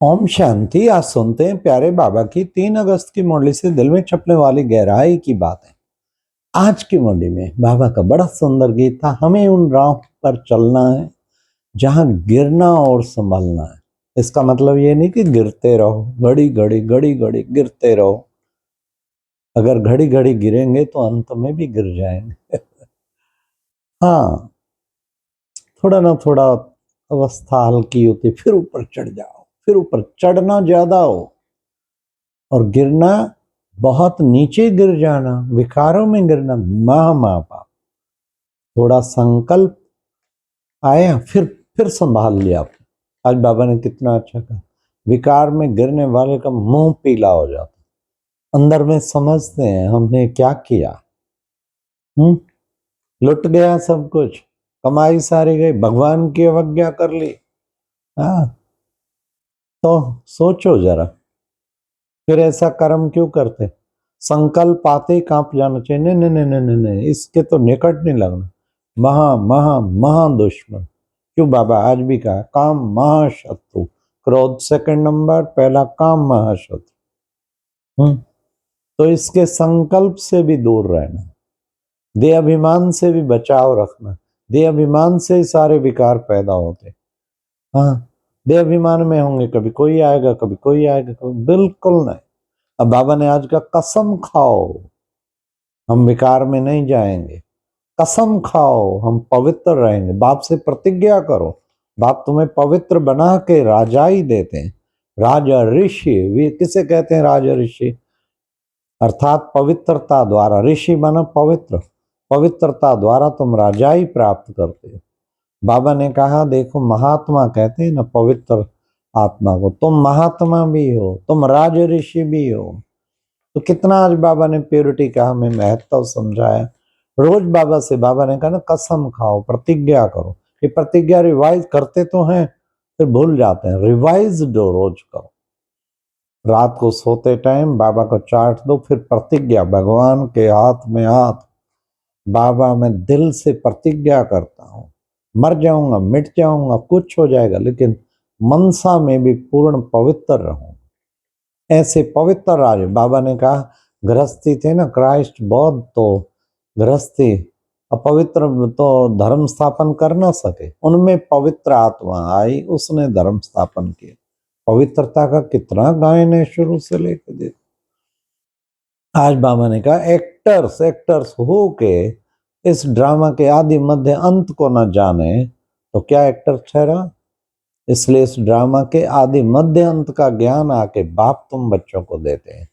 ओम शांति। आज सुनते हैं प्यारे बाबा की 3 अगस्त की मुरली से दिल में छपने वाली गहराई की बातें। आज की मुरली में बाबा का बड़ा सुंदर गीत था, हमें उन राह पर चलना है जहां गिरना और संभलना है। इसका मतलब ये नहीं कि गिरते रहो, घड़ी घड़ी घड़ी घड़ी गिरते रहो। अगर घड़ी घड़ी गिरेंगे तो अंत में भी गिर जाएंगे। हाँ, थोड़ा ना थोड़ा अवस्था हल्की होती, फिर ऊपर चढ़ जाओ, फिर ऊपर चढ़ना ज्यादा हो और गिरना बहुत नीचे गिर जाना, विकारों में गिरना महापाप। थोड़ा संकल्प आया, फिर संभाल लिया आपने। आज बाबा ने कितना अच्छा कहा, विकार में गिरने वाले का मुंह पीला हो जाता। अंदर में समझते हैं हमने क्या किया। लुट गया सब कुछ, कमाई सारी गई, भगवान की अवज्ञा कर ली। हाँ, तो सोचो जरा, फिर ऐसा कर्म क्यों करते। संकल्प आते ही कांप जाना चाहिए, नहीं नहीं नहीं नहीं नहीं नहीं, इसके तो निकट नहीं लगना। महा महा महा दुश्मन। क्यों बाबा आज भी कहा, काम महाशत्रु। क्रोध सेकंड नंबर, पहला काम महाशत्रु। तो इसके संकल्प से भी दूर रहना, दे अभिमान से भी बचाव रखना। दे अभिमान से ही सारे विकार पैदा होते। हाँ, दे अभिमान में होंगे, कभी कोई आएगा कभी कोई आएगा, कभी बिल्कुल नहीं। अब बाबा ने आज का कसम खाओ, हम विकार में नहीं जाएंगे। कसम खाओ, हम पवित्र रहेंगे। बाप से प्रतिज्ञा करो, बाप तुम्हें पवित्र बना के राजाई देते हैं। राजा ऋषि, वे किसे कहते हैं राजा ऋषि? अर्थात पवित्रता द्वारा। ऋषि माना पवित्र, पवित्रता द्वारा तुम राजाई प्राप्त करते हो। बाबा ने कहा देखो, महात्मा कहते हैं ना पवित्र आत्मा को, तुम महात्मा भी हो, तुम राज ऋषि भी हो। तो कितना आज बाबा ने प्योरिटी का हमें महत्व समझाया। रोज बाबा से बाबा ने कहा ना, कसम खाओ, प्रतिज्ञा करो। ये प्रतिज्ञा रिवाइज करते तो हैं, फिर भूल जाते हैं। रिवाइज दो, रोज करो। रात को सोते टाइम बाबा को चाट दो, फिर प्रतिज्ञा, भगवान के हाथ में हाथ। बाबा मैं दिल से प्रतिज्ञा करता हूँ, मर जाऊंगा मिट जाऊंगा कुछ हो जाएगा, लेकिन मनसा में भी पूर्ण पवित्र रहूं। ऐसे पवित्र राज। बाबा ने कहा गृहस्थी थे ना क्राइस्ट बौद्ध, तो गृहस्थी अपवित्र तो धर्म स्थापन कर ना सके, उनमें पवित्र आत्मा आई, उसने धर्म स्थापन किया। पवित्रता का कितना गायन है शुरू से लेकर देखो। आज बाबा ने कहा एक्टर्स एक्टर्स हो के इस ड्रामा के आदि मध्य अंत को न जाने तो क्या एक्टर ठहरा। इसलिए इस ड्रामा के आदि मध्य अंत का ज्ञान आके बाप तुम बच्चों को देते हैं।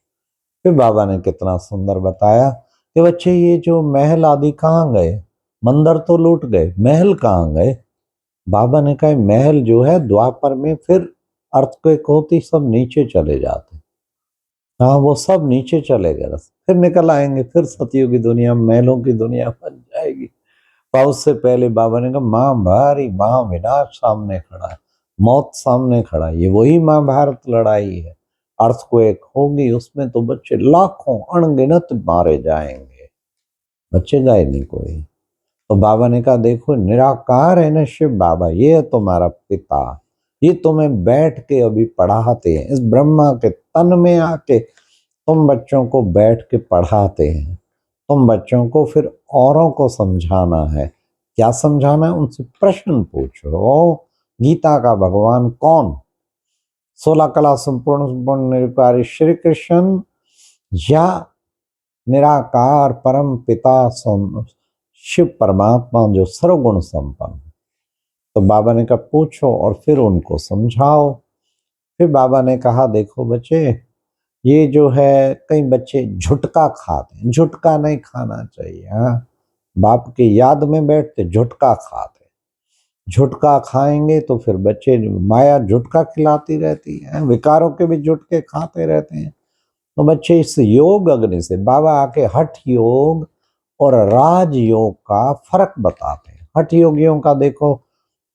फिर बाबा ने कितना सुंदर बताया कि बच्चे ये जो महल आदि कहाँ गए, मंदिर तो लूट गए, महल कहाँ गए। बाबा ने कहा महल जो है द्वापर में फिर अर्थक्वेक होती सब नीचे चले जाते। हाँ, वो सब नीचे चले गए, फिर निकल आएंगे, फिर सतियों की दुनिया, महलों की दुनिया बन जाएगी। और उससे पहले बाबा ने कहा महाभारी महाविनाश सामने खड़ा है, मौत सामने खड़ा है। ये वही महाभारत लड़ाई है। अर्थक्वेक होगी, उसमें तो बच्चे लाखों अनगिनत मारे जाएंगे, बचेगा ही नहीं कोई। तो बाबा ने कहा देखो निराकार है ना शिव बाबा, ये है तुम्हारा पिता, ये तुम्हें बैठ के अभी पढ़ाते हैं। इस ब्रह्मा के तन में आके तुम बच्चों को बैठ के पढ़ाते हैं। तुम बच्चों को फिर औरों को समझाना है। क्या समझाना है? उनसे प्रश्न पूछो। गीता का भगवान कौन? 16 कला संपूर्ण संपूर्ण निरकारी श्री कृष्ण या निराकार परम पिता शिव परमात्मा जो सर्वगुण संपन्न। तो बाबा ने कहा पूछो और फिर उनको समझाओ। फिर बाबा ने कहा देखो बच्चे, ये जो है कई बच्चे झुटका खाते हैं, झुटका नहीं खाना चाहिए। हाँ, बाप की याद में बैठते झुटका खाते, झुटका खाएंगे तो फिर बच्चे, माया झुटका खिलाती रहती है, विकारों के भी झुटके खाते रहते हैं। तो बच्चे इस योग अग्नि से बाबा आके हठ योग और राज योग का फर्क बताते हैं। हठ योगियों का देखो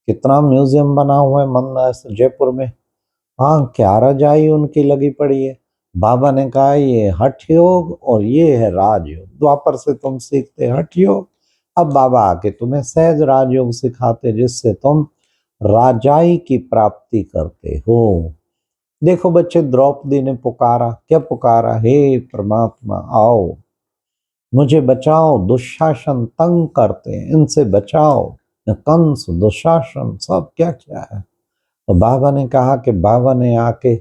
कितना म्यूजियम बना हुआ है मंदिर जयपुर में। हाँ, क्या रजाई उनकी लगी पड़ी है। बाबा ने कहा ये हठ योग और ये है राजयोग। द्वापर से तुम सीखते हठ योग, अब बाबा आके तुम्हें सहज राजयोग सिखाते, जिससे तुम राजाई की प्राप्ति करते हो। देखो बच्चे, द्रौपदी ने पुकारा, क्या पुकारा? हे परमात्मा आओ, मुझे बचाओ, दुशासन तंग करते हैं, इनसे बचाओ। कंस, दुशासन, सब क्या क्या है। तो बाबा ने कहा कि बाबा ने आके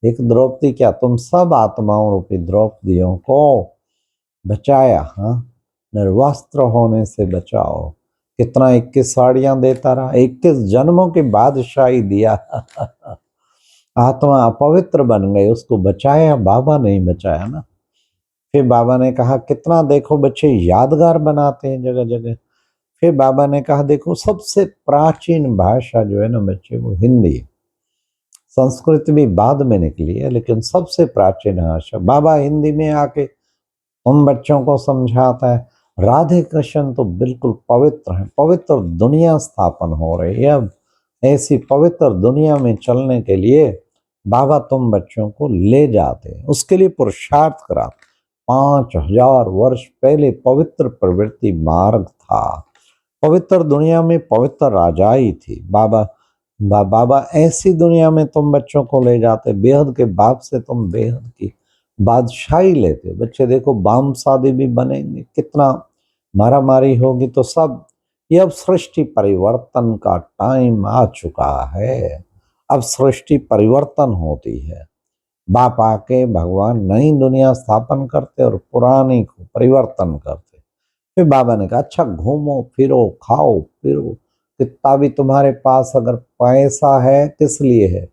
एक द्रौपदी क्या, तुम सब आत्माओं रूपी द्रौपदियों को बचाया। हाँ, निर्वस्त्र होने से बचाओ। कितना 21 साड़ियां देता रहा, 21 जन्मों की बादशाही दिया। आत्मा अपवित्र बन गई, उसको बचाया, बाबा नहीं बचाया ना। फिर बाबा ने कहा कितना देखो बच्चे यादगार बनाते हैं जगह जगह। फिर बाबा ने कहा देखो सबसे प्राचीन भाषा जो है ना बच्चे, वो हिंदी है। संस्कृत भी बाद में निकली है, लेकिन सबसे प्राचीन भाषा। बाबा हिंदी में आके उन बच्चों को समझाता है। राधे कृष्ण तो बिल्कुल पवित्र है, पवित्र दुनिया स्थापन हो रही है। अब ऐसी पवित्र दुनिया में चलने के लिए बाबा तुम बच्चों को ले जाते हैं, उसके लिए पुरुषार्थ कराते। 5000 वर्ष पहले पवित्र प्रवृत्ति मार्ग था। पवित्र दुनिया में पवित्र राजाई थी। बाबा ऐसी दुनिया में तुम बच्चों को ले जाते, बेहद के बाप से तुम बेहद की बादशाही लेते। बच्चे देखो बाम शादी भी बनेंगे, कितना मारा मारी होगी, तो सब ये अब सृष्टि परिवर्तन का टाइम आ चुका है। अब सृष्टि परिवर्तन होती है। बाप आके भगवान नई दुनिया स्थापन करते और पुरानी को परिवर्तन करते। फिर बाबा ने कहा अच्छा घूमो फिरो, खाओ पिरो, कितना भी तुम्हारे पास अगर पैसा है किस लिए है?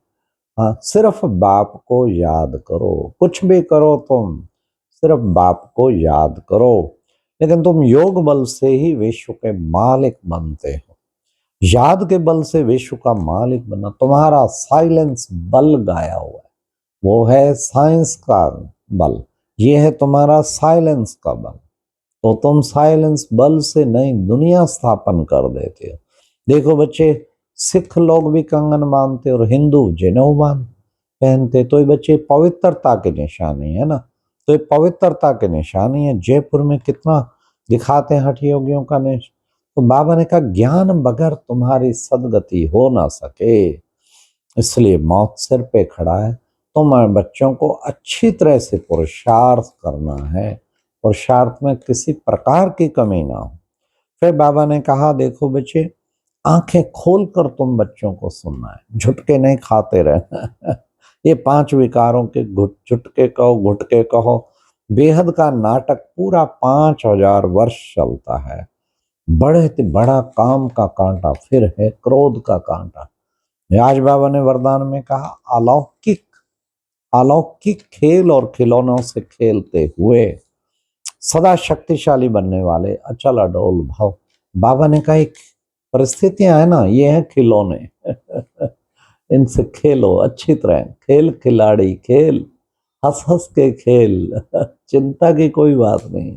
हाँ, सिर्फ बाप को याद करो, कुछ भी करो तुम सिर्फ बाप को याद करो। लेकिन तुम योग बल से ही विश्व के मालिक बनते हो। याद के बल से विश्व का मालिक बनना, तुम्हारा साइलेंस बल गाया हुआ है, वो है साइंस का बल। ये है तुम्हारा साइलेंस का बल। तो तुम साइलेंस बल से नई दुनिया स्थापन कर देते हो। देखो बच्चे, सिख लोग भी कंगन बांधते और हिंदू जनेऊ बांध पहनते, तो ये बच्चे पवित्रता के निशानी है ना। तो ये पवित्रता के निशानी है। जयपुर में कितना दिखाते हैं हठ योगियों का निश। तो बाबा ने कहा ज्ञान बगैर तुम्हारी सदगति हो ना सके, इसलिए मौत सिर पे खड़ा है। तुम्हारे बच्चों को अच्छी तरह से पुरुषार्थ करना है, पुरुषार्थ में किसी प्रकार की कमी ना हो। फिर बाबा ने कहा देखो बच्चे, आंखें खोलकर तुम बच्चों को सुनना है, झुटके नहीं खाते रहना। ये 5 विकारों के झुटके कहो, घुटके कहो, बेहद का नाटक पूरा 5000 वर्ष चलता है। बड़े से बड़ा काम का कांटा फिर है क्रोध का कांटा। आज बाबा ने वरदान में कहा अलौकिक अलौकिक खेल और खिलौनों से खेलते हुए सदा शक्तिशाली बनने वाले अचल अडोल भाव। बाबा ने कहा एक परिस्थितियां है ना, ये है खिलौने। इनसे खेलो अच्छी तरह, खेल खिलाड़ी खेल, हंस हंस के खेल। चिंता की कोई बात नहीं,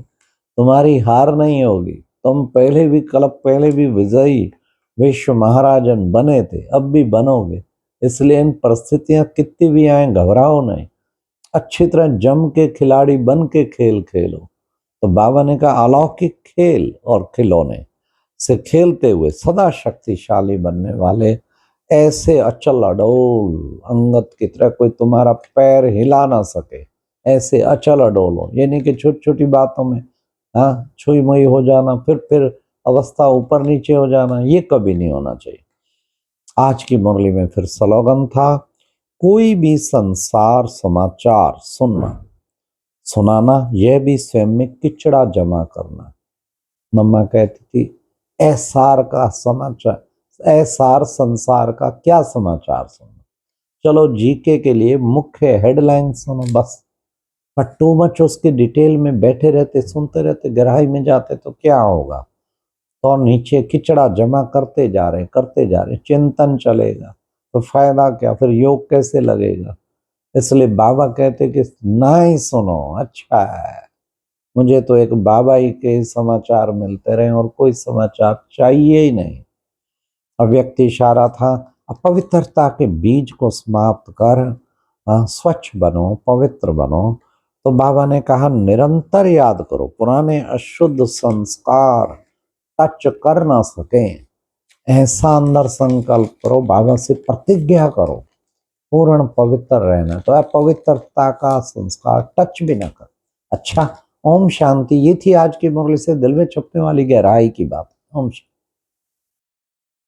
तुम्हारी हार नहीं होगी। तुम पहले भी पहले भी विजयी विश्व महाराजन बने थे, अब भी बनोगे। इसलिए इन परिस्थितियां कितनी भी आए घबराओ नहीं, अच्छी तरह जम के खिलाड़ी बन के खेल खेलो। तो बाबा ने कहा अलौकिक खेल और खिलौने से खेलते हुए सदा शक्तिशाली बनने वाले ऐसे अचल अडोल अंगत की तरह कोई तुम्हारा पैर हिला ना सके, ऐसे अचल अडोल हो। ये नहीं कि छोटी छोटी बातों में हाँ छुई मुई हो जाना, फिर अवस्था ऊपर नीचे हो जाना, ये कभी नहीं होना चाहिए। आज की मुरली में फिर स्लोगन था, कोई भी संसार समाचार सुनाना, यह भी स्वयं में किचड़ा जमा करना। मम्मा कहती थी ऐसार का समाचार, ऐसार संसार का क्या समाचार सुनो। चलो जीके के लिए मुख्य हेडलाइन सुनो बस, पर टू मच उसके डिटेल में बैठे रहते, सुनते रहते, गहराई में जाते तो क्या होगा। तो नीचे किचड़ा जमा करते जा रहे, चिंतन चलेगा तो फायदा क्या, फिर योग कैसे लगेगा। इसलिए बाबा कहते कि ना ही सुनो अच्छा है, मुझे तो एक बाबा ही के समाचार मिलते रहे और कोई समाचार चाहिए ही नहीं। अव्यक्त इशारा था, अपवित्रता के बीज को समाप्त कर स्वच्छ बनो, पवित्र बनो। तो बाबा ने कहा निरंतर याद करो, पुराने अशुद्ध संस्कार टच कर ना सके, ऐसा अंदर संकल्प करो, बाबा से प्रतिज्ञा करो। पूर्ण पवित्र रहना। तो अपवित्रता का संस्कार टच भी ना कर। अच्छा, ओम शांति। ये थी आज की मुरली से दिल में छुपने वाली गहराई की बात। ओम शांति।